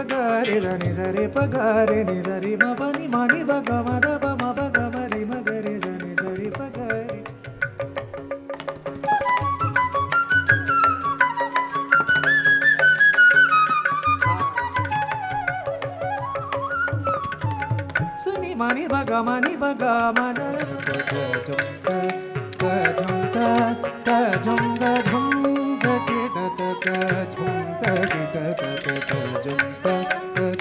pagare zani sare pagare ni sari ma pa ni ma ni ba ga ma da ba ma ba ga ma ri ma ga re zani sari pagare. Sani ma ni ba ga ma ni ba ga ma da da jum da da jum da jum da ke da da da jum da ke da da da da jum da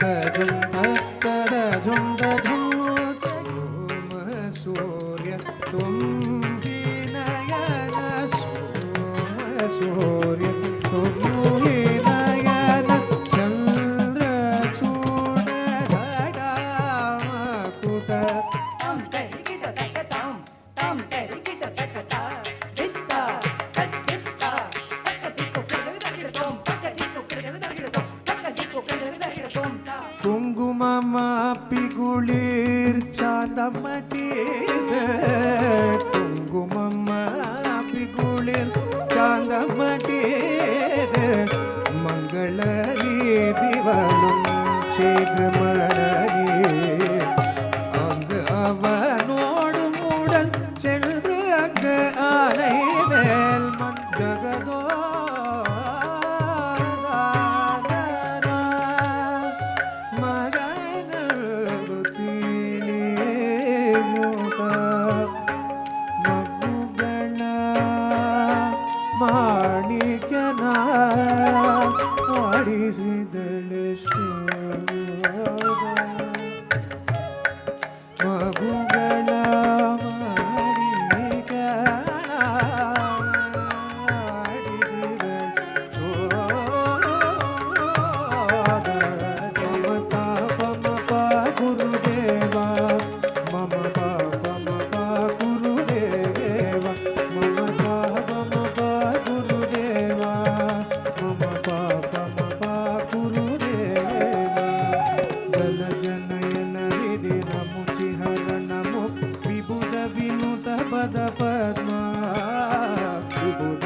da jum da da jum da jum tum surya tum hi nayana surya tum hi nayana chandra chuda daga makuta. Tam teri kita taka tam teri kita taka ta, ditta, ditta, taka dikko kere dagida tom, taka dikko kere dagida tom, taka dikko kere dagida tom ta. குங்குமம் பிகுளிர் சாந்தமட்டீர் குங்குமம் பிகுளிர் சாந்தமட்டீர் மங்கள ரீதிவளும் சேகுமணி அங்கு அவனோடு மூடல் சென்று அங்கு ஆனை மேல் மஞ்சகதோ ಮಾಣಿಕ್ಯನ ಆಡಿಸಿದಳೆ ಮಗುಗಳ ಮಾಣಿಕ್ಯನ ಆಡಿಸಿದಳೆ ಮಮತಾ ಪಮಪ ಗುರುದೇವ ಮಮ ಪಾಪ ಮಪ ಗುರುದೇವ ಮಮತಾ ಪಮಪ ಗುರುದೇವ ಮಮ ಪಾಪ ಮಪ ಗುರುದೇವ ಜನ ಜನಯನ ಹೃದಿ ನಮು ಚಿಹರ ನಮು ವಿಬುಧ ವಿನುತ ಪದ ಪದ್ಮ ವಿಬುಧ